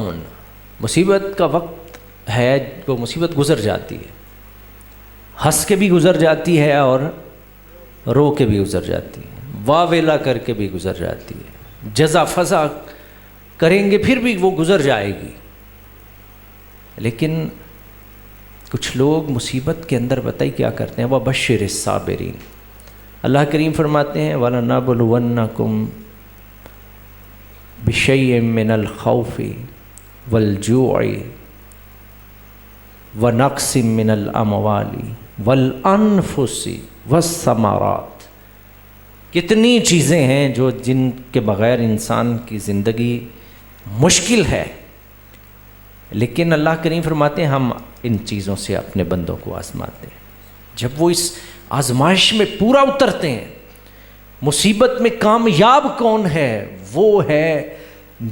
ہونا. مصیبت کا وقت ہے، وہ مصیبت گزر جاتی ہے، ہنس کے بھی گزر جاتی ہے اور رو کے بھی گزر جاتی ہے، واہ ویلا کر کے بھی گزر جاتی ہے، جزا فضا کریں گے پھر بھی وہ گزر جائے گی. لیکن کچھ لوگ مصیبت کے اندر بتائی کیا کرتے ہیں، وَبَشِّرِ الصَّابِرِينَ. اللہ کریم فرماتے ہیں وَلَنَبْلُوَنَّكُمْ بِشَيْءٍ مِّنَ الْخَوْفِ وَالْجُوعِ وَنَقْصٍ مِّنَ الْأَمْوَالِ وَالْأَنفُسِ وَالثَّمَرَاتِ. کتنی چیزیں ہیں جو جن کے بغیر انسان کی زندگی مشکل ہے، لیکن اللہ کریم فرماتے ہیں ہم ان چیزوں سے اپنے بندوں کو آزماتے ہیں. جب وہ اس آزمائش میں پورا اترتے ہیں، مصیبت میں کامیاب کون ہے؟ وہ ہے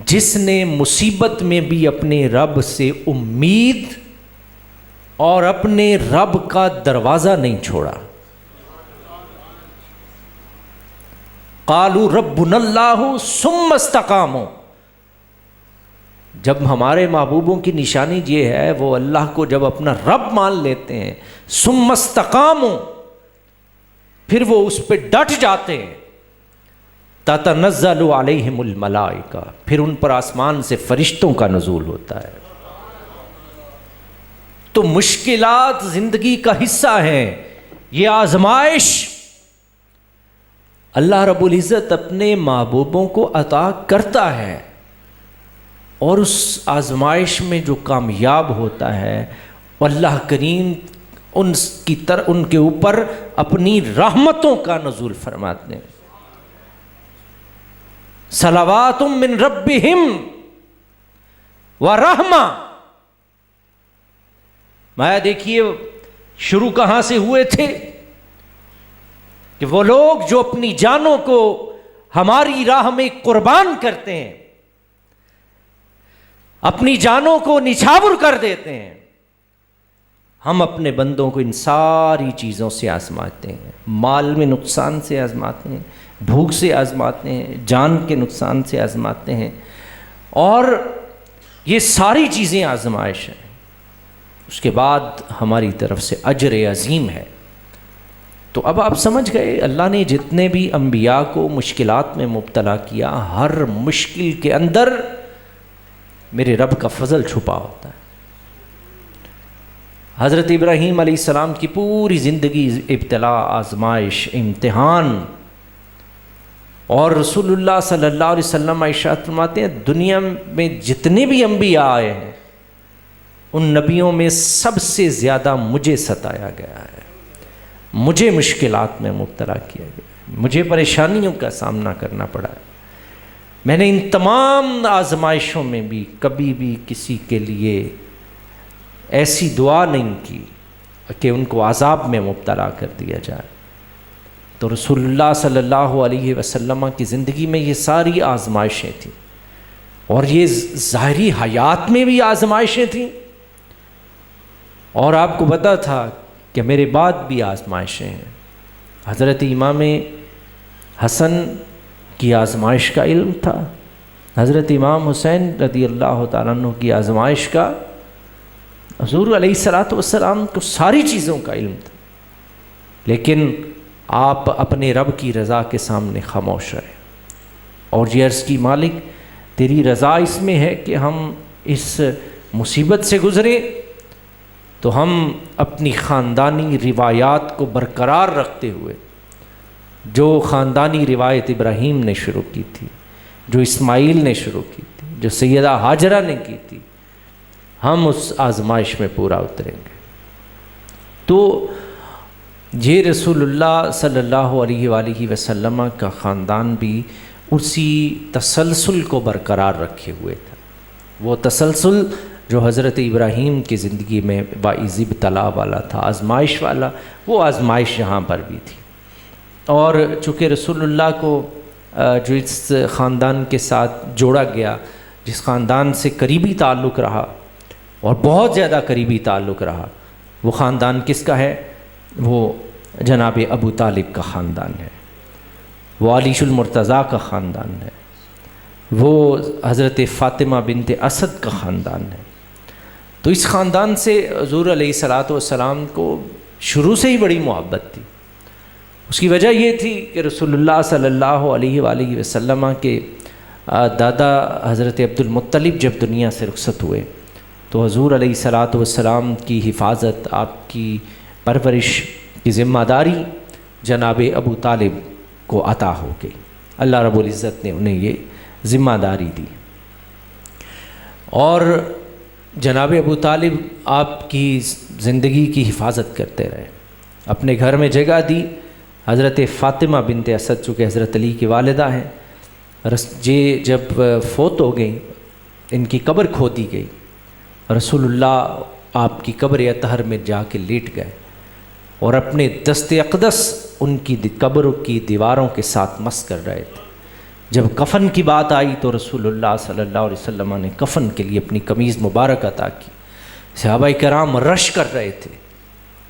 جس نے مصیبت میں بھی اپنے رب سے امید اور اپنے رب کا دروازہ نہیں چھوڑا. قالوا ربنا اللہ ثم استقاموا. جب ہمارے محبوبوں کی نشانی یہ ہے، وہ اللہ کو جب اپنا رب مان لیتے ہیں، ثم استقاموا، پھر وہ اس پہ ڈٹ جاتے ہیں. تتنزل علیہم الملائکہ، پھر ان پر آسمان سے فرشتوں کا نزول ہوتا ہے. تو مشکلات زندگی کا حصہ ہیں، یہ آزمائش اللہ رب العزت اپنے محبوبوں کو عطا کرتا ہے، اور اس آزمائش میں جو کامیاب ہوتا ہے اللہ کریم ان کے اوپر اپنی رحمتوں کا نزول فرماتے ہیں. صلوات من ربہم ورحمہ. میں دیکھیے شروع کہاں سے ہوئے تھے کہ وہ لوگ جو اپنی جانوں کو ہماری راہ میں قربان کرتے ہیں، اپنی جانوں کو نچھاور کر دیتے ہیں، ہم اپنے بندوں کو ان ساری چیزوں سے آزماتے ہیں. مال میں نقصان سے آزماتے ہیں، بھوک سے آزماتے ہیں، جان کے نقصان سے آزماتے ہیں، اور یہ ساری چیزیں آزمائش ہیں. اس کے بعد ہماری طرف سے اجر عظیم ہے. تو اب آپ سمجھ گئے اللہ نے جتنے بھی انبیاء کو مشکلات میں مبتلا کیا، ہر مشکل کے اندر میرے رب کا فضل چھپا ہوتا ہے. حضرت ابراہیم علیہ السلام کی پوری زندگی ابتلا، آزمائش، امتحان. اور رسول اللہ صلی اللہ علیہ وسلم ارشاد فرماتے ہیں دنیا میں جتنے بھی انبیاء آئے ہیں ان نبیوں میں سب سے زیادہ مجھے ستایا گیا ہے، مجھے مشکلات میں مبتلا کیا گیا، مجھے پریشانیوں کا سامنا کرنا پڑا ہے. میں نے ان تمام آزمائشوں میں بھی کبھی بھی کسی کے لیے ایسی دعا نہیں کی کہ ان کو عذاب میں مبتلا کر دیا جائے. تو رسول اللہ صلی اللہ علیہ وسلم کی زندگی میں یہ ساری آزمائشیں تھیں، اور یہ ظاہری حیات میں بھی آزمائشیں تھیں، اور آپ کو پتہ تھا کہ میرے بعد بھی آزمائشیں ہیں. حضرت امام حسن کی آزمائش کا علم تھا، حضرت امام حسین رضی اللہ تعالیٰ عنہ کی آزمائش کا، حضور علیہ الصلوۃ والسلام کو ساری چیزوں کا علم تھا. لیکن آپ اپنے رب کی رضا کے سامنے خاموش رہے اور یہ عرض کی مالک تیری رضا اس میں ہے کہ ہم اس مصیبت سے گزریں، تو ہم اپنی خاندانی روایات کو برقرار رکھتے ہوئے، جو خاندانی روایت ابراہیم نے شروع کی تھی، جو اسماعیل نے شروع کی تھی، جو سیدہ ہاجرہ نے کی تھی، ہم اس آزمائش میں پورا اتریں گے. تو یہ رسول اللہ صلی اللہ علیہ وآلہ وسلم کا خاندان بھی اسی تسلسل کو برقرار رکھے ہوئے تھا. وہ تسلسل جو حضرت ابراہیم کی زندگی میں باعث ابتلا والا تھا، آزمائش والا، وہ آزمائش یہاں پر بھی تھی. اور چونکہ رسول اللہ کو جو اس خاندان کے ساتھ جوڑا گیا، جس خاندان سے قریبی تعلق رہا اور بہت زیادہ قریبی تعلق رہا، وہ خاندان کس کا ہے؟ وہ جناب ابو طالب کا خاندان ہے، وہ علی المرتضیٰ کا خاندان ہے. وہ حضرت فاطمہ بنت اسد کا خاندان ہے۔ تو اس خاندان سے حضور علیہ الصلاۃ والسلام کو شروع سے ہی بڑی محبت تھی۔ اس کی وجہ یہ تھی کہ رسول اللہ صلی اللہ علیہ وآلہ وسلم کے دادا حضرت عبد المطلب جب دنیا سے رخصت ہوئے تو حضور علیہ الصلاۃ والسلام کی حفاظت، آپ کی پرورش کی ذمہ داری جناب ابو طالب کو عطا ہو گئی۔ اللہ رب العزت نے انہیں یہ ذمہ داری دی، اور جناب ابو طالب آپ کی زندگی کی حفاظت کرتے رہے، اپنے گھر میں جگہ دی۔ حضرت فاطمہ بنت اسد چونکہ حضرت علی کی والدہ ہیں، یہ جب فوت ہو گئیں ان کی قبر کھودی گئی، رسول اللہ آپ کی قبر اطہر میں جا کے لیٹ گئے اور اپنے دست اقدس ان کی قبر کی دیواروں کے ساتھ مس کر رہے تھے۔ جب کفن کی بات آئی تو رسول اللہ صلی اللہ علیہ وسلم نے کفن کے لیے اپنی قمیض مبارک عطا کی۔ صحابہ کرام رش کر رہے تھے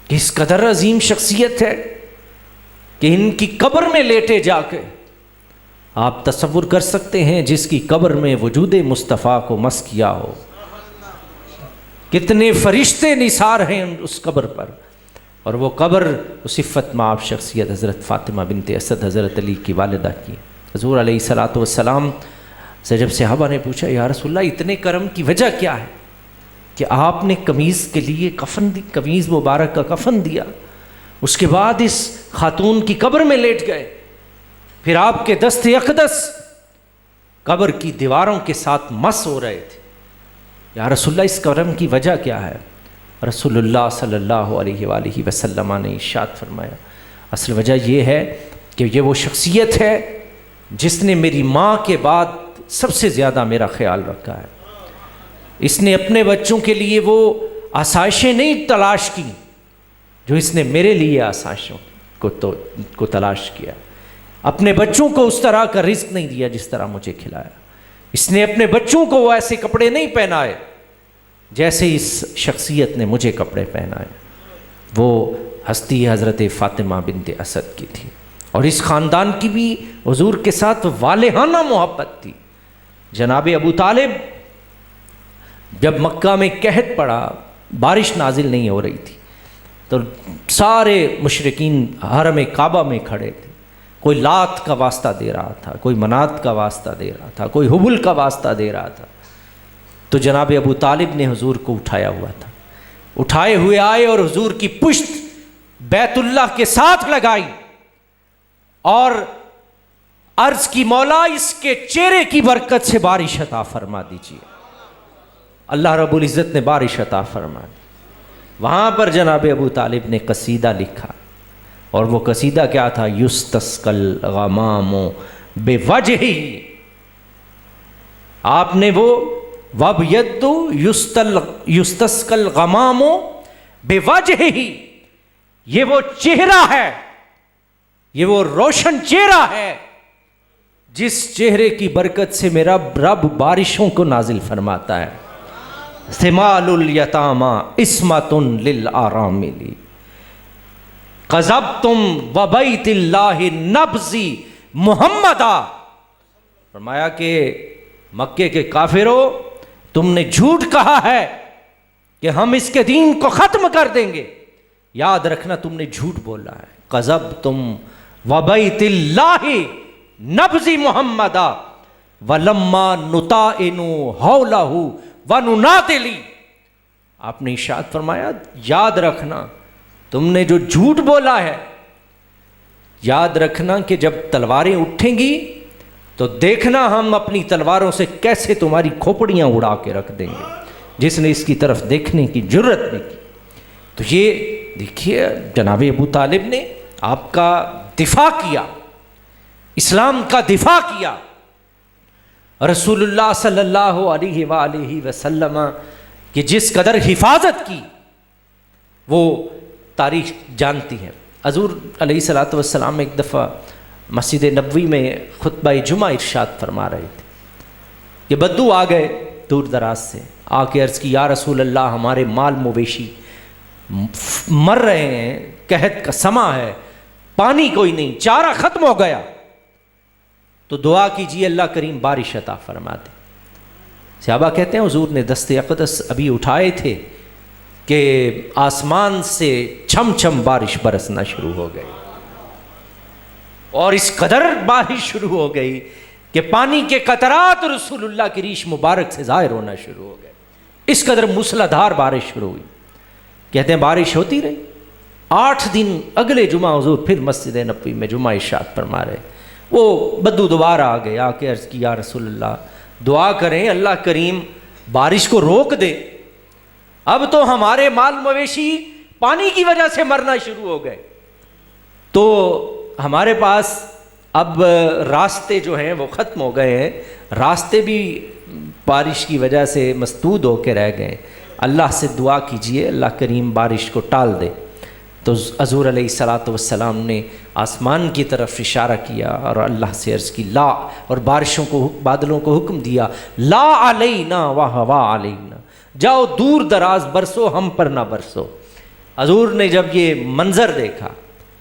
کہ اس قدر عظیم شخصیت ہے کہ ان کی قبر میں لیٹے جا کے آپ تصور کر سکتے ہیں جس کی قبر میں وجود مصطفیٰ کو مس کیا ہو، کتنے فرشتے نثار ہیں اس قبر پر، اور وہ قبر اس عفت مآب شخصیت حضرت فاطمہ بنت اسد حضرت علی کی والدہ کی۔ حضور علیہ الصلاۃ والسلام سے جب صحابہ نے پوچھا یا رسول اللہ اتنے کرم کی وجہ کیا ہے کہ آپ نے قمیض کے لیے کفن دی، قمیض مبارک کا کفن دیا، اس کے بعد اس خاتون کی قبر میں لیٹ گئے، پھر آپ کے دست اقدس قبر کی دیواروں کے ساتھ مس ہو رہے تھے، یا رسول اللہ اس کرم کی وجہ کیا ہے؟ رسول اللہ صلی اللہ علیہ وآلہ وسلم نے ارشاد فرمایا اصل وجہ یہ ہے کہ یہ وہ شخصیت ہے جس نے میری ماں کے بعد سب سے زیادہ میرا خیال رکھا ہے۔ اس نے اپنے بچوں کے لیے وہ آسائشیں نہیں تلاش کی جو اس نے میرے لیے آسائشوں کو تلاش کیا، اپنے بچوں کو اس طرح کا رزق نہیں دیا جس طرح مجھے کھلایا، اس نے اپنے بچوں کو وہ ایسے کپڑے نہیں پہنائے جیسے اس شخصیت نے مجھے کپڑے پہنائے۔ وہ ہستی حضرت فاطمہ بنت اسد کی تھی، اور اس خاندان کی بھی حضور کے ساتھ والہانہ محبت تھی۔ جناب ابو طالب جب مکہ میں قحط پڑا، بارش نازل نہیں ہو رہی تھی، تو سارے مشرکین حرم کعبہ میں کھڑے تھے، کوئی لات کا واسطہ دے رہا تھا، کوئی منات کا واسطہ دے رہا تھا، کوئی حبل کا واسطہ دے رہا تھا، تو جناب ابو طالب نے حضور کو اٹھایا ہوا تھا، اٹھائے ہوئے آئے اور حضور کی پشت بیت اللہ کے ساتھ لگائی اور عرض کی مولا اس کے چہرے کی برکت سے بارش عطا فرما دیجیے۔ اللہ رب العزت نے بارش عطا فرما دی۔ وہاں پر جناب ابو طالب نے قصیدہ لکھا، اور وہ قصیدہ کیا تھا؟ یستسقی الغمام بوجہہ، آپ نے وہ وَبْيَدُّ یستسقی الغمام بوجہہ، یہ وہ چہرہ ہے، یہ وہ روشن چہرہ ہے جس چہرے کی برکت سے میرا رب بارشوں کو نازل فرماتا ہے۔ ثمال الیتامی عصمۃ للارامل، قذبتم وبیت اللہ نبضی محمدا، فرمایا کہ مکے کے کافروں تم نے جھوٹ کہا ہے کہ ہم اس کے دین کو ختم کر دیں گے، یاد رکھنا تم نے جھوٹ بولا ہے۔ قذبتم وبیت اللہ نبض محمدا ولما نطائن حولہ وننادلی، آپ نے ارشاد فرمایا یاد رکھنا تم نے جو جھوٹ بولا ہے، یاد رکھنا کہ جب تلواریں اٹھیں گی تو دیکھنا ہم اپنی تلواروں سے کیسے تمہاری کھوپڑیاں اڑا کے رکھ دیں گے، جس نے اس کی طرف دیکھنے کی جرت نہیں کی۔ تو یہ دیکھیے جناب ابو طالب نے آپ کا دفاع کیا، اسلام کا دفاع کیا، رسول اللہ صلی اللہ علیہ وآلہ وسلم کی جس قدر حفاظت کی وہ تاریخ جانتی ہے۔ حضور علیہ الصلاۃ والسلام ایک دفعہ مسجد نبوی میں خطبہ جمعہ ارشاد فرما رہے تھے، یہ بدو آ گئے دور دراز سے، آ کے عرض کی یا رسول اللہ ہمارے مال مویشی مر رہے ہیں، قحط کا سما ہے، پانی کوئی نہیں، چارہ ختم ہو گیا۔ تو دعا کیجیے اللہ کریم بارش عطا فرما دے۔ صحابہ کہتے ہیں حضور نے دست اقدس ابھی اٹھائے تھے کہ آسمان سے چھم چھم بارش برسنا شروع ہو گئی، اور اس قدر بارش شروع ہو گئی کہ پانی کے قطرات رسول اللہ کی ریش مبارک سے ظاہر ہونا شروع ہو گئے، اس قدر موسلادھار بارش شروع ہوئی۔ کہتے ہیں بارش ہوتی رہی، 8 دن اگلے جمعہ حضور پھر مسجد نبوی میں جمعہ ارشاد فرما رہے، وہ بدو دوبارہ آ گئے، آ کے عرض کی یا رسول اللہ دعا کریں اللہ کریم بارش کو روک دے، اب تو ہمارے مال مویشی پانی کی وجہ سے مرنا شروع ہو گئے، تو ہمارے پاس اب راستے جو ہیں وہ ختم ہو گئے ہیں، راستے بھی بارش کی وجہ سے مسدود ہو کے رہ گئے، اللہ سے دعا کیجئے اللہ کریم بارش کو ٹال دے۔ تو حضور علیہ الصلاۃ والسلام نے آسمان کی طرف اشارہ کیا اور اللہ سے عرض کی لا، اور بارشوں کو بادلوں کو حکم دیا لا علینا وہوا علینا، جاؤ دور دراز برسو ہم پر نہ برسو۔ حضور نے جب یہ منظر دیکھا،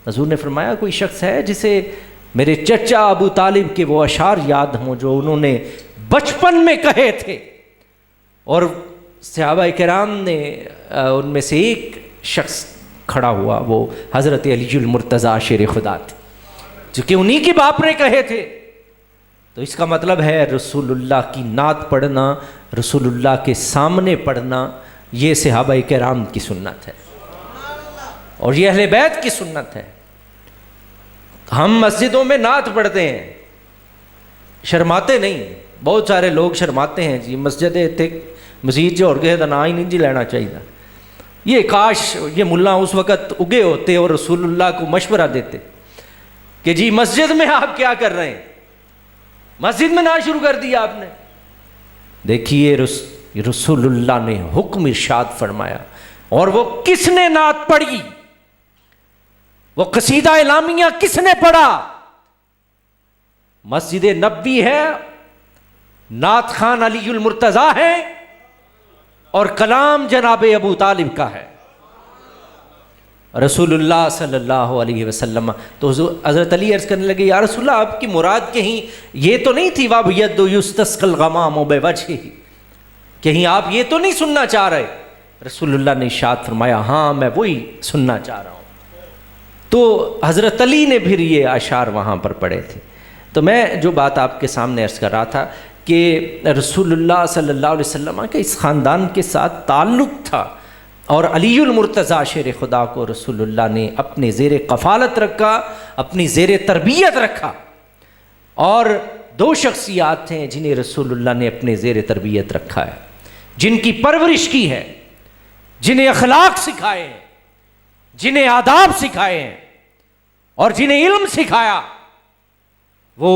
حضور نے فرمایا کوئی شخص ہے جسے میرے چچا ابو طالب کے وہ اشعار یاد ہوں جو انہوں نے بچپن میں کہے تھے، اور صحابہ کرام نے ان میں سے ایک شخص کھڑا ہوا، وہ حضرت علی المرتضیٰ شیر خدا تھے، چونکہ انہی کے باپ نے کہے تھے، تو اس کا مطلب ہے رسول اللہ کی نعت پڑھنا، رسول اللہ کے سامنے پڑھنا، یہ صحابہ کرام کی سنت ہے اور یہ اہل بیت کی سنت ہے۔ ہم مسجدوں میں نعت پڑھتے ہیں، شرماتے نہیں، بہت سارے لوگ شرماتے ہیں جی مسجد مسجد جو اور گئے تو نہ ہی نہیں جی لینا چاہیے، یہ کاش یہ ملا اس وقت اگے ہوتے اور رسول اللہ کو مشورہ دیتے کہ جی مسجد میں آپ کیا کر رہے ہیں، مسجد میں نعت شروع کر دیا آپ نے۔ دیکھیے رسول اللہ نے حکم ارشاد فرمایا، اور وہ کس نے نعت پڑھی، وہ قصیدہ اعلامیہ کس نے پڑھا؟ مسجد نبوی ہے، نعت خان علی المرتضیٰ ہے، اور کلام جناب ابو طالب کا ہے، رسول اللہ صلی اللہ علیہ وسلم۔ تو حضرت علی عرض کرنے لگے یا رسول اللہ آپ کی مراد کہیں یہ تو نہیں تھی وَبْيَدُّ يُسْتَسْقَى الْغَمَامُ بِوَجْهِهِ، کہیں آپ یہ تو نہیں سننا چاہ رہے؟ رسول اللہ نے ارشاد فرمایا ہاں میں وہی سننا چاہ رہا ہوں۔ تو حضرت علی نے پھر یہ اشعار وہاں پر پڑھے تھے۔ تو میں جو بات آپ کے سامنے عرض کر رہا تھا کہ رسول اللہ صلی اللہ علیہ وسلم کا اس خاندان کے ساتھ تعلق تھا، اور علی المرتضیٰ شیر خدا کو رسول اللہ نے اپنے زیر کفالت رکھا، اپنی زیر تربیت رکھا، اور 2 شخصیات ہیں جنہیں رسول اللہ نے اپنے زیر تربیت رکھا ہے، جن کی پرورش کی ہے، جنہیں اخلاق سکھائے ہیں، جنہیں آداب سکھائے ہیں، اور جنہیں علم سکھایا، وہ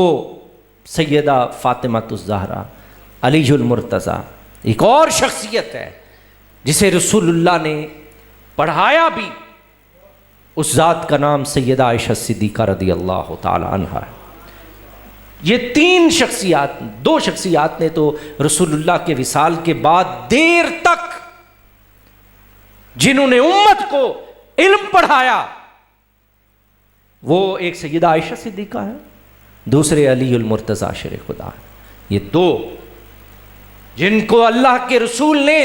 سیدہ فاطمہ الزہرا علی المرتضیٰ۔ ایک اور شخصیت ہے جسے رسول اللہ نے پڑھایا بھی، اس ذات کا نام سیدہ عائشہ صدیقہ رضی اللہ تعالی عنہا ہے۔ یہ 3 شخصیات، 2 شخصیات نے تو رسول اللہ کے وصال کے بعد دیر تک جنہوں نے امت کو علم پڑھایا، وہ ایک سیدہ عائشہ صدیقہ ہے، دوسرے علی المرتضیٰ شیر خدا ہے۔ یہ 2 جن کو اللہ کے رسول نے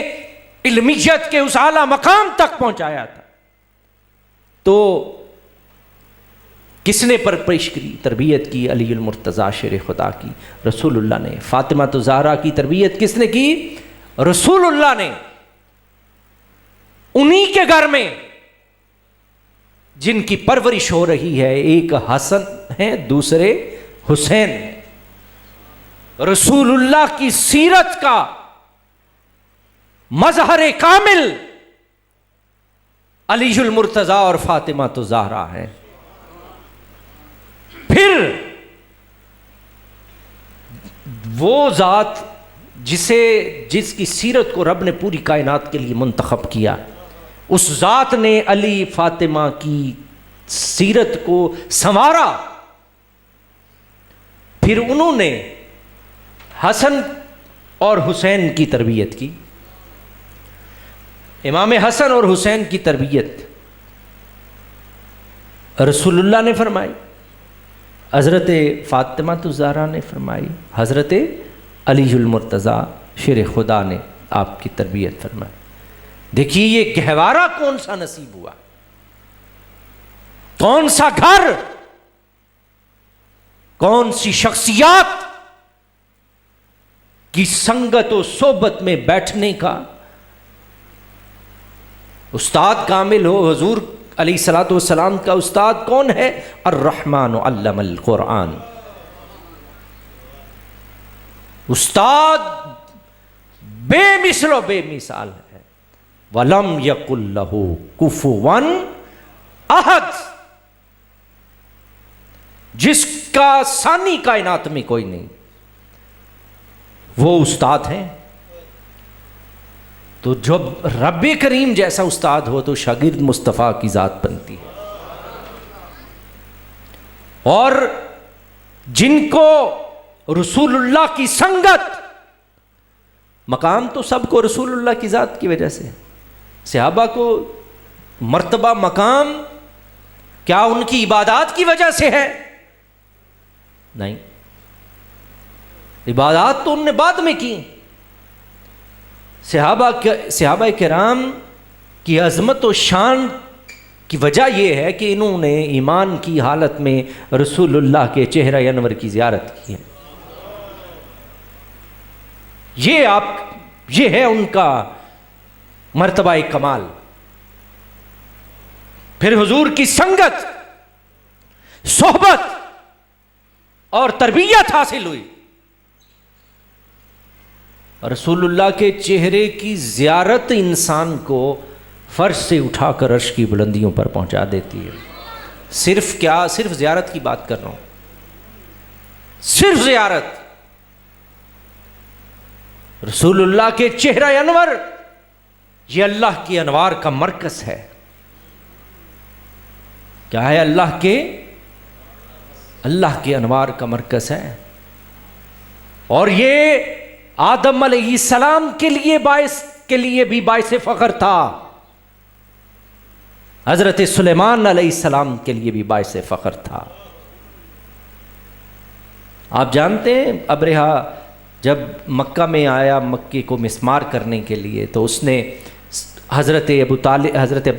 علمیت کے اس اعلیٰ مقام تک پہنچایا تھا۔ تو کس نے پرورش کی، تربیت کی؟ علی المرتضیٰ شیر خدا کی، رسول اللہ نے۔ فاطمہ الزہرا کی تربیت کس نے کی؟ رسول اللہ نے۔ انہی کے گھر میں جن کی پرورش ہو رہی ہے، ایک حسن ہے، دوسرے حسین ہے۔ رسول اللہ کی سیرت کا مظہر کامل علی المرتضیٰ اور فاطمہ الزہرا ہے۔ پھر وہ ذات جس کی سیرت کو رب نے پوری کائنات کے لیے منتخب کیا، اس ذات نے علی فاطمہ کی سیرت کو سنوارا۔ پھر انہوں نے حسن اور حسین کی تربیت کی۔ امام حسن اور حسین کی تربیت رسول اللہ نے فرمائی۔ حضرت فاطمہ الزہرا نے فرمائی، حضرت علی المرتضیٰ شیر خدا نے آپ کی تربیت فرمائی۔ دیکھیے یہ گہوارہ کون سا نصیب ہوا، کون سا گھر، کون سی شخصیات کی سنگت و صحبت میں بیٹھنے کا استاد کامل ہو۔ حضور علیہ الصلوۃ والسلام کا استاد کون ہے؟ الرحمن علم القرآن، استاد بے مثل و بے مثال ہے۔ وَلَمْ يَقُلْ لَهُ كُفُوًا أَحَدٌ، جس کا ثانی کائنات میں کوئی نہیں، وہ استاد ہیں۔ تو جب رب کریم جیسا استاد ہو تو شاگرد مصطفیٰ کی ذات بنتی ہے۔ اور جن کو رسول اللہ کی سنگت، مقام تو سب کو رسول اللہ کی ذات کی وجہ سے، صحابہ کو مرتبہ مقام کیا ان کی عبادات کی وجہ سے ہے؟ نہیں، عبادات تو ان نے بعد میں کی۔ صحابہ کرام کی عظمت و شان کی وجہ یہ ہے کہ انہوں نے ایمان کی حالت میں رسول اللہ کے چہرہ انور کی زیارت کی ہے۔ یہ ہے ان کا مرتبہ کمال۔ پھر حضور کی سنگت، صحبت اور تربیت حاصل ہوئی، رسول اللہ کے چہرے کی زیارت انسان کو فرش سے اٹھا کر عرش کی بلندیوں پر پہنچا دیتی ہے۔ صرف زیارت کی بات کر رہا ہوں، صرف زیارت۔ رسول اللہ کے چہرہ انور یہ اللہ کی انوار کا مرکز ہے۔ کیا ہے؟ اللہ کے انوار کا مرکز ہے۔ اور یہ آدم علیہ السلام کے لیے بھی باعث فخر تھا، حضرت سلیمان علیہ السلام کے لیے بھی باعث فخر تھا۔ آپ جانتے ہیں ابرہہ جب مکہ میں آیا مکے کو مسمار کرنے کے لیے، تو اس نے حضرت عبد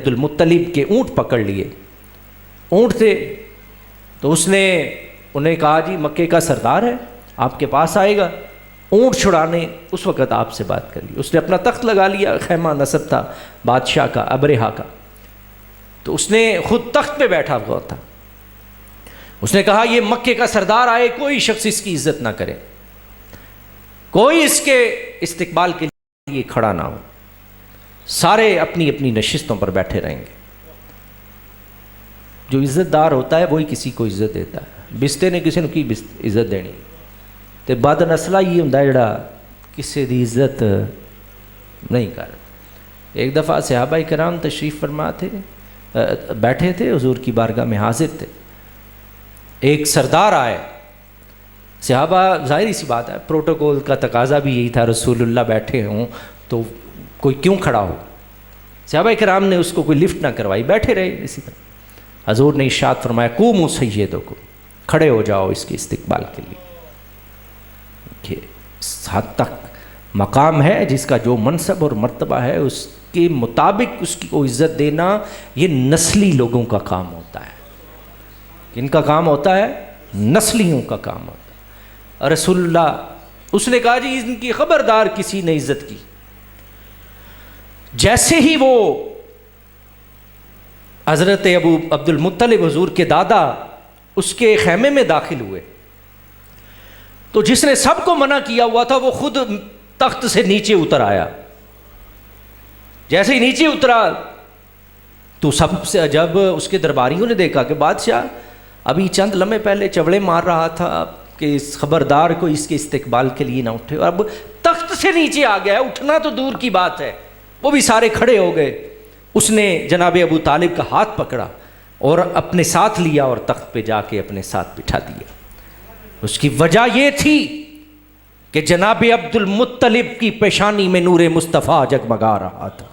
المطلب کے اونٹ پکڑ لیے، اونٹ تھے، تو اس نے انہیں کہا جی مکے کا سردار ہے آپ کے پاس آئے گا اونٹ چھڑانے، اس وقت آپ سے بات کر لی۔ اس نے اپنا تخت لگا لیا، خیمہ نصب تھا بادشاہ کا، ابرہہ کا، تو اس نے خود تخت پہ بیٹھا ہوا تھا۔ اس نے کہا یہ مکے کا سردار آئے، کوئی شخص اس کی عزت نہ کرے، کوئی اس کے استقبال کے لیے کھڑا نہ ہو، سارے اپنی اپنی نشستوں پر بیٹھے رہیں گے۔ جو عزت دار ہوتا ہے وہی کسی کو عزت دیتا ہے، بستے نے کسی نے کی عزت دینی، تو بد نسلہ یہ ہوں جڑا کسی دی عزت نہیں کر۔ ایک دفعہ صحابہ کرام تشریف فرما تھے، بیٹھے تھے حضور کی بارگاہ میں حاضر تھے، ایک سردار آئے، صحابہ ظاہری سی بات ہے پروٹوکول کا تقاضا بھی یہی تھا، رسول اللہ بیٹھے ہوں تو کوئی کیوں کھڑا ہو، صحابہ کرام نے اس کو کوئی لفٹ نہ کروائی، بیٹھے رہے اسی طرح۔ حضور نے ارشاد فرمایا قوموا سیدکم، کھڑے ہو جاؤ اس کے استقبال کے لیے۔ کہ اس حد تک مقام ہے جس کا جو منصب اور مرتبہ ہے اس کے مطابق اس کی کو عزت دینا، یہ نسلی لوگوں کا کام ہوتا ہے۔ کن کا کام ہوتا ہے؟ نسلیوں کا کام ہوتا ہے۔ رسول اللہ اس نے کہا جی ان کی خبردار کسی نے عزت کی۔ جیسے ہی وہ حضرت ابو عبد المطلب حضور کے دادا اس کے خیمے میں داخل ہوئے، تو جس نے سب کو منع کیا ہوا تھا وہ خود تخت سے نیچے اتر آیا۔ جیسے ہی نیچے اترا تو سب سے جب اس کے درباریوں نے دیکھا کہ بادشاہ ابھی چند لمحے پہلے چوڑے مار رہا تھا کہ اس خبردار کو اس کے استقبال کے لیے نہ اٹھے، اور اب تخت سے نیچے آ گیا، اٹھنا تو دور کی بات ہے، وہ بھی سارے کھڑے ہو گئے۔ اس نے جناب ابو طالب کا ہاتھ پکڑا اور اپنے ساتھ لیا اور تخت پہ جا کے اپنے ساتھ بٹھا دیا۔ اس کی وجہ یہ تھی کہ جناب عبد المطلب کی پیشانی میں نور مصطفیٰ جگمگا رہا تھا۔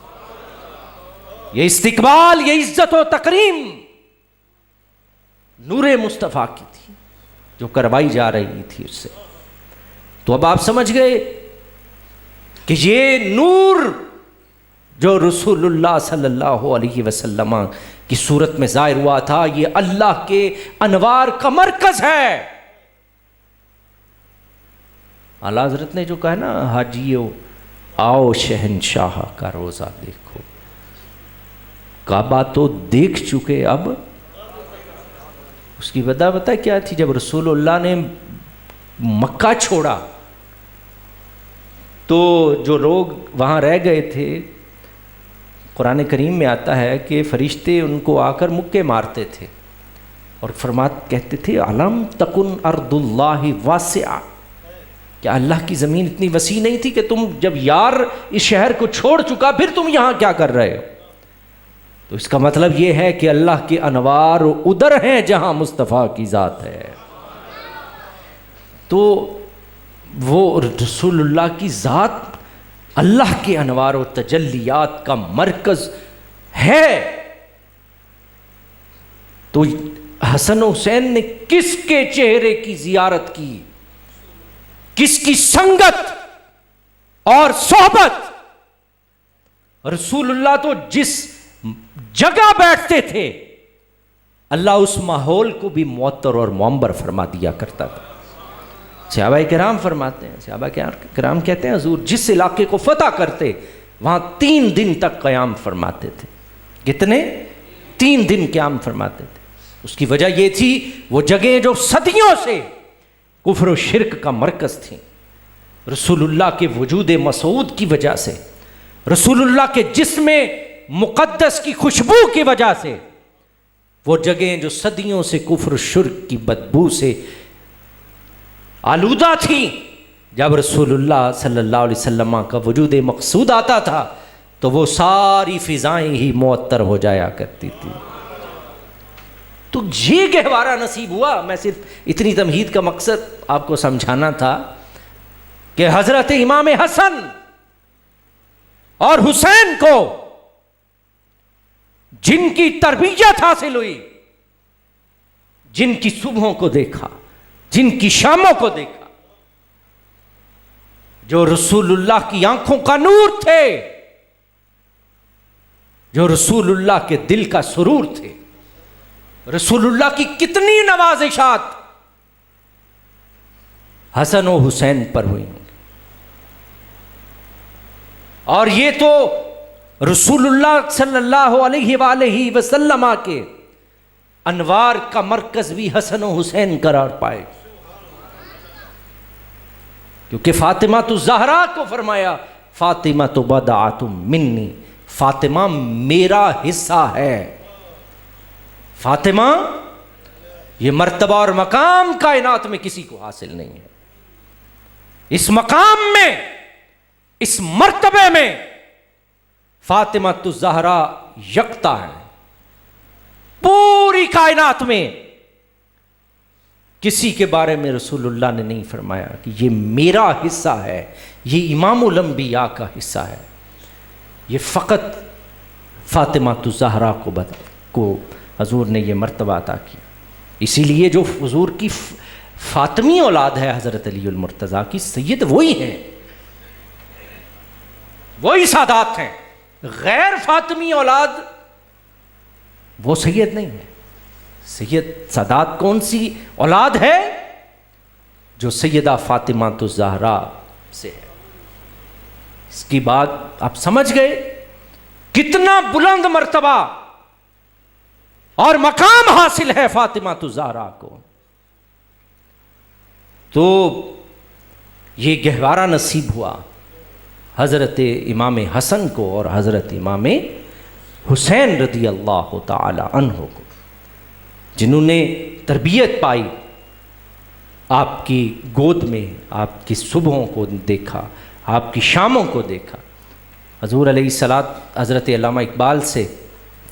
یہ استقبال، یہ عزت و تکریم نور مصطفیٰ کی تھی۔ جو کروائی جا رہی تھی اس سے۔ تو اب آپ سمجھ گئے کہ یہ نور جو رسول اللہ صلی اللہ علیہ وسلم کی صورت میں ظاہر ہوا تھا، یہ اللہ کے انوار کا مرکز ہے۔ اعلیٰ حضرت نے جو کہا نا، حاجیو آؤ شہنشاہ کا روزہ دیکھو، کعبہ تو دیکھ چکے، اب اس کی وجہ بتا کیا تھی؟ جب رسول اللہ نے مکہ چھوڑا تو جو لوگ وہاں رہ گئے تھے، قرآن کریم میں آتا ہے کہ فرشتے ان کو آ کر مکے مارتے تھے اور کہتے تھے علم تکن ارض اللہ واسعہ، کیا اللہ کی زمین اتنی وسیع نہیں تھی کہ تم جب یار اس شہر کو چھوڑ چکا پھر تم یہاں کیا کر رہے ہو؟ تو اس کا مطلب یہ ہے کہ اللہ کے انوار ادھر ہیں جہاں مصطفیٰ کی ذات ہے۔ تو وہ رسول اللہ کی ذات اللہ کے انوار و تجلیات کا مرکز ہے۔ تو حسن و حسین نے کس کے چہرے کی زیارت کی، کس کی سنگت اور صحبت؟ رسول اللہ تو جس جگہ بیٹھتے تھے اللہ اس ماحول کو بھی معطر اور معمر فرما دیا کرتا تھا۔ صحابہ کرام فرماتے ہیں، صحابہ کرام کہتے ہیں حضور جس علاقے کو فتح کرتے وہاں 3 دن تک قیام فرماتے تھے۔ کتنے؟ 3 دن قیام فرماتے تھے۔ اس کی وجہ یہ تھی وہ جگہیں جو صدیوں سے کفر و شرک کا مرکز تھیں، رسول اللہ کے وجود مسعود کی وجہ سے، رسول اللہ کے جسم مقدس کی خوشبو کی وجہ سے، وہ جگہیں جو صدیوں سے کفر و شرک کی بدبو سے آلودہ تھیں، جب رسول اللہ صلی اللہ علیہ وسلم کا وجود مقصود آتا تھا تو وہ ساری فضائیں ہی معطر ہو جایا کرتی تھی۔ تو یہ گہوارہ نصیب ہوا۔ میں صرف اتنی تمہید کا مقصد آپ کو سمجھانا تھا کہ حضرت امام حسن اور حسین کو جن کی تربیت حاصل ہوئی، جن کی صبحوں کو دیکھا، جن کی شاموں کو دیکھا، جو رسول اللہ کی آنکھوں کا نور تھے، جو رسول اللہ کے دل کا سرور تھے، رسول اللہ کی کتنی نوازشات حسن و حسین پر ہوئی ہوں گی۔ اور یہ تو رسول اللہ صلی اللہ علیہ وآلہ وسلم کے انوار کا مرکز بھی حسن و حسین قرار پائے، کیونکہ فاطمہ تو زہرا کو فرمایا فاطمہ تو بضعۃ منی، فاطمہ میرا حصہ ہے۔ فاطمہ یہ مرتبہ اور مقام کائنات میں کسی کو حاصل نہیں ہے۔ اس مقام میں، اس مرتبے میں فاطمہ تو زہرا یکتا ہے۔ پوری کائنات میں کسی کے بارے میں رسول اللہ نے نہیں فرمایا کہ یہ میرا حصہ ہے، یہ امام الانبیاء کا حصہ ہے۔ یہ فقط فاطمہ تو زہرا کو حضور نے یہ مرتبہ عطا کیا۔ اسی لیے جو حضور کی فاطمی اولاد ہے حضرت علی المرتضیٰ کی، سید وہی ہیں، وہی سادات ہیں۔ غیر فاطمی اولاد وہ سید نہیں ہے۔ سید سادات کون سی اولاد ہے؟ جو سیدہ فاطمہ الزہرا سے ہے۔ اس کی بات آپ سمجھ گئے کتنا بلند مرتبہ اور مقام حاصل ہے فاطمہ الزہرا کو۔ تو یہ گہوارہ نصیب ہوا حضرت امام حسن کو اور حضرت امام حسین رضی اللہ تعالی عنہ کو، جنہوں نے تربیت پائی، آپ کی گود میں آپ کی صبحوں کو دیکھا، آپ کی شاموں کو دیکھا۔ حضور علیہ الصلوۃ، حضرت علامہ اقبال سے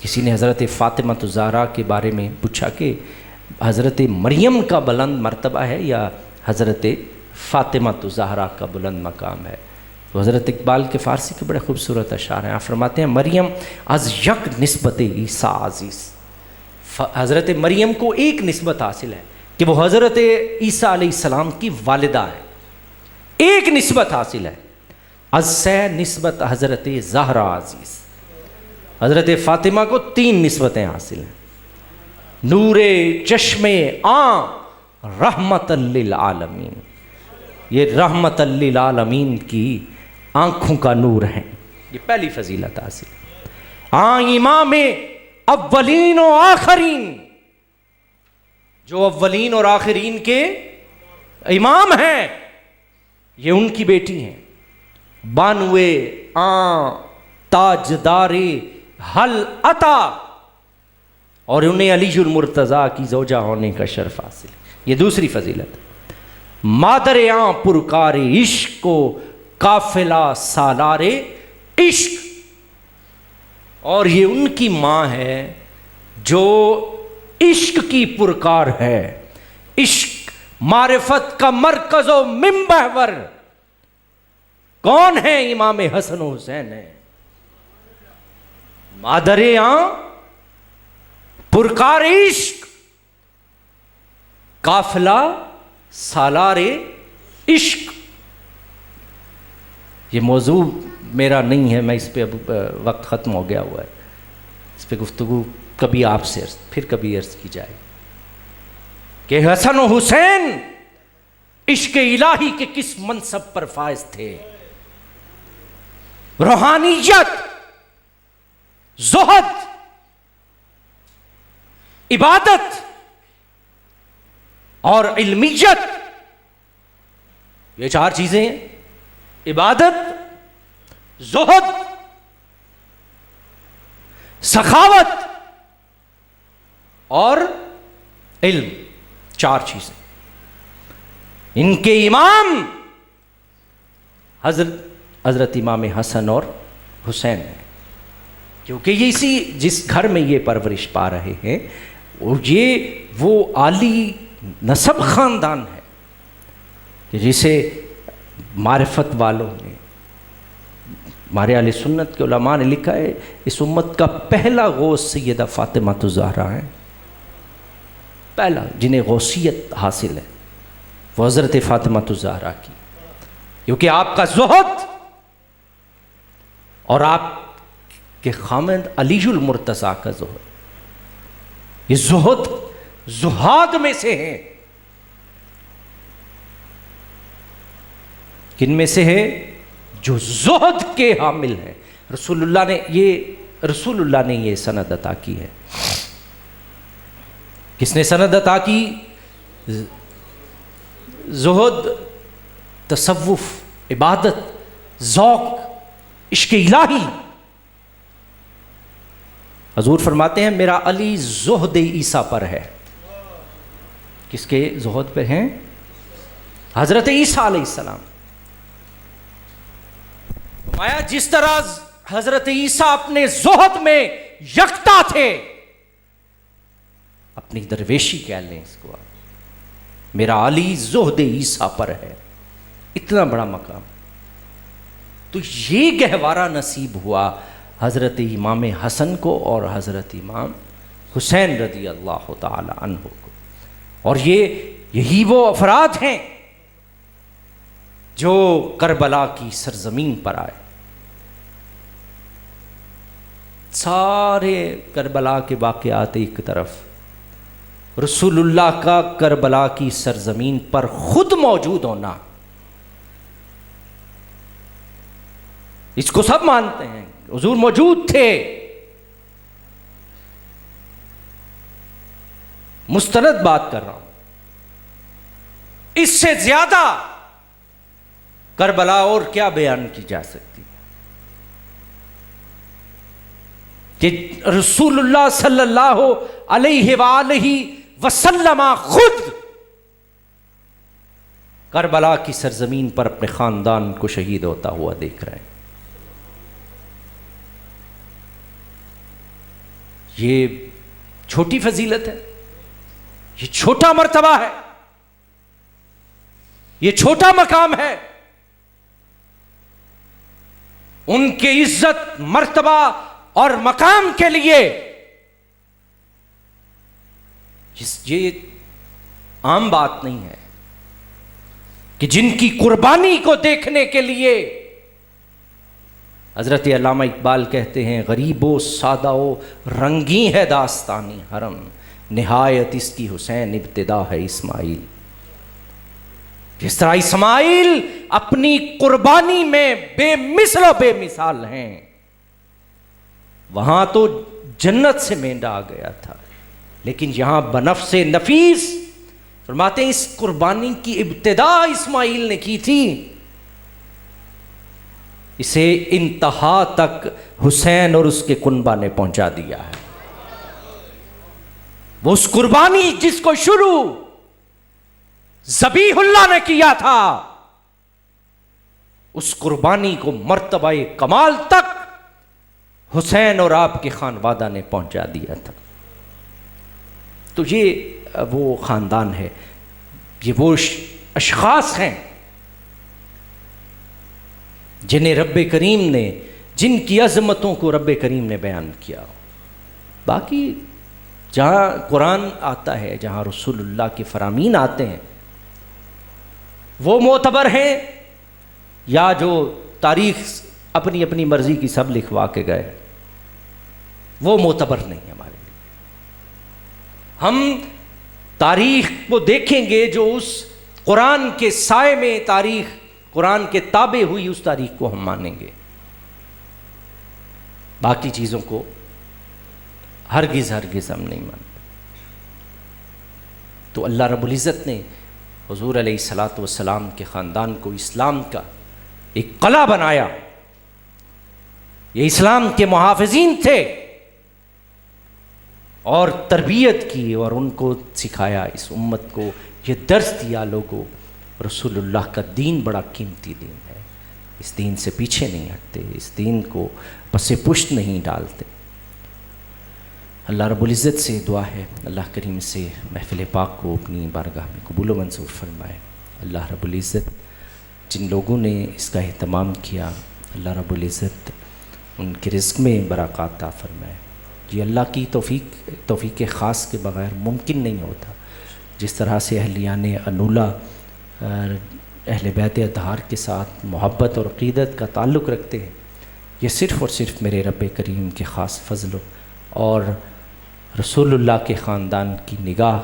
کسی نے حضرت فاطمہ الزہرا کے بارے میں پوچھا کہ حضرت مریم کا بلند مرتبہ ہے یا حضرت فاطمہ الزہرا کا بلند مقام ہے؟ تو حضرت اقبال کے فارسی کے بڑے خوبصورت اشعار ہیں۔ آپ فرماتے ہیں مریم از یک نسبت عیسیٰ عزیز، حضرت مریم کو ایک نسبت حاصل ہے کہ کہ وہ حضرت عیسیٰ علیہ السلام کی والدہ ہے. ایک نسبت حاصل ہے، از سے نسبت حضرت زہرا عزیز. حضرت فاطمہ کو 3 نسبتیں حاصل ہیں. نور چشم آن رحمت للعالمین، یہ رحمت للعالمین کی آنکھوں کا نور ہے، یہ پہلی فضیلت حاصل ہے. امام اولین و آخرین، جو اولین اور آخرین کے امام ہیں، یہ ان کی بیٹی ہیں. بانوے تاجدار حل عطا، اور انہیں علی المرتضیٰ کی زوجہ ہونے کا شرف حاصل ہے. یہ دوسری فضیلت ہے. مادر پرکار عشق کو قافلہ سالار عشق، اور یہ ان کی ماں ہے جو عشق کی پرکار ہے. عشق معرفت کا مرکز و منبر کون ہے؟ امام حسن و حسین ہے. مادر پرکار عشق، قافلہ سالار عشق. یہ موضوع میرا نہیں ہے، میں اس پہ اب وقت ختم ہو گیا ہوا ہے، اس پہ گفتگو کبھی آپ سے پھر کبھی عرض کی جائے کہ حسن و حسین عشق الہی کے کس منصب پر فائز تھے. روحانیت، زہد، عبادت اور علمیت، یہ 4 چیزیں ہیں. عبادت، زہد، سخاوت اور علم، 4 چیزیں. ان کے امام حضرت امام حسن اور حسین ہیں، کیونکہ یہ جس گھر میں یہ پرورش پا رہے ہیں وہ عالی نسب خاندان ہے کہ جسے معرفت والوں نے، ہمارے اہل سنت کے علماء نے لکھا ہے اس امت کا پہلا غوث سیدہ فاطمہ الزہرا ہے. پہلا جنہیں غوثیت حاصل ہے وہ حضرت فاطمہ الزہرا کی، کیونکہ آپ کا زہد اور آپ کے خامند علی المرتضیٰ کا زہد، یہ زہد زہاد میں سے ہیں. کن میں سے ہے؟ جو زہد کے حامل ہیں. رسول اللہ نے یہ سند عطا کی ہے. کس نے سند عطا کی؟ زہد، تصوف، عبادت، ذوق، عشق الہی. حضور فرماتے ہیں میرا علی زہد عیسیٰ پر ہے. کس کے زہد پہ ہیں؟ حضرت عیسیٰ علیہ السلام. فرمایا جس طرح حضرت عیسیٰ اپنے زہد میں یکتا تھے، اپنی درویشی کہہ لیں اس کو، میرا علی زہد عیسیٰ پر ہے. اتنا بڑا مقام. تو یہ گہوارہ نصیب ہوا حضرت امام حسن کو اور حضرت امام حسین رضی اللہ تعالی عنہ کو. اور یہی وہ افراد ہیں جو کربلا کی سرزمین پر آئے. سارے کربلا کے واقعات ایک طرف، رسول اللہ کا کربلا کی سرزمین پر خود موجود ہونا، اس کو سب مانتے ہیں. حضور موجود تھے. مستند بات کر رہا ہوں. اس سے زیادہ کربلا اور کیا بیان کی جا سکتی کہ رسول اللہ صلی اللہ علیہ وآلہ وسلم خود کربلا کی سرزمین پر اپنے خاندان کو شہید ہوتا ہوا دیکھ رہے ہیں. یہ چھوٹی فضیلت ہے، یہ چھوٹا مرتبہ ہے، یہ چھوٹا مقام ہے. ان کے عزت، مرتبہ اور مقام کے لیے یہ عام بات نہیں ہے کہ جن کی قربانی کو دیکھنے کے لیے حضرت علامہ اقبال کہتے ہیں غریب و سادہ و رنگی ہے داستانی حرم، نہایت اس کی حسین ابتدا ہے اسماعیل۔ جس طرح اسماعیل اپنی قربانی میں بے مثل و بے مثال ہیں، وہاں تو جنت سے مینڈا آ گیا تھا، لیکن یہاں بنفس نفیس فرماتے ہیں اس قربانی کی ابتدا اسماعیل نے کی تھی، اسے انتہا تک حسین اور اس کے کنبہ نے پہنچا دیا ہے۔ وہ اس قربانی جس کو شروع ذبیح اللہ نے کیا تھا، اس قربانی کو مرتبہ کمال تک حسین اور آپ کے خانوادہ نے پہنچا دیا تھا۔ تو یہ وہ خاندان ہے، یہ وہ اشخاص ہیں جنہیں رب کریم نے، جن کی عظمتوں کو رب کریم نے بیان کیا۔ باقی جہاں قرآن آتا ہے، جہاں رسول اللہ کے فرامین آتے ہیں، وہ معتبر ہیں، یا جو تاریخ اپنی اپنی مرضی کی سب لکھوا کے گئے، وہ معتبر نہیں ہمارے لیے۔ ہم تاریخ کو دیکھیں گے جو اس قرآن کے سائے میں تاریخ، قرآن کے تابع ہوئی، اس تاریخ کو ہم مانیں گے، باقی چیزوں کو ہرگز ہم نہیں مانتے۔ تو اللہ رب العزت نے حضور علیہ الصلاۃ والسلام کے خاندان کو اسلام کا ایک قلعہ بنایا، یہ اسلام کے محافظین تھے، اور تربیت کی اور ان کو سکھایا، اس امت کو یہ درس دیا، لوگوں رسول اللہ کا دین بڑا قیمتی دین ہے، اس دین سے پیچھے نہیں ہٹتے، اس دین کو پس پشت نہیں ڈالتے۔ اللہ رب العزت سے دعا ہے اللہ کریم سے محفل پاک کو اپنی بارگاہ میں قبول و منظور فرمائے۔ اللہ رب العزت جن لوگوں نے اس کا اہتمام کیا، اللہ رب العزت ان کے رزق میں برکات عطا فرمائے۔ یہ اللہ کی توفیق خاص کے بغیر ممکن نہیں ہوتا۔ جس طرح سے اہلیان انولا اہل بیت اطہار کے ساتھ محبت اور عقیدت کا تعلق رکھتے ہیں، یہ صرف اور صرف میرے رب کریم کے خاص فضل اور رسول اللہ کے خاندان کی نگاہ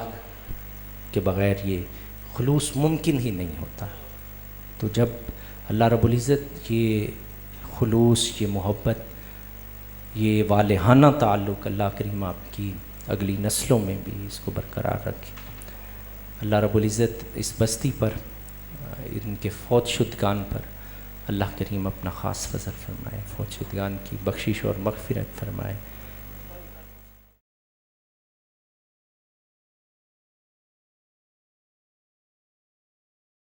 کے بغیر یہ خلوص ممکن ہی نہیں ہوتا۔ تو جب اللہ رب العزت یہ خلوص، یہ محبت، یہ والہانہ تعلق اللہ کریم آپ کی اگلی نسلوں میں بھی اس کو برقرار رکھے۔ اللہ رب العزت اس بستی پر، ان کے فوت شدگان پر اللہ کریم اپنا خاص فضل فرمائے، فوت شدگان کی بخشش اور مغفرت فرمائے۔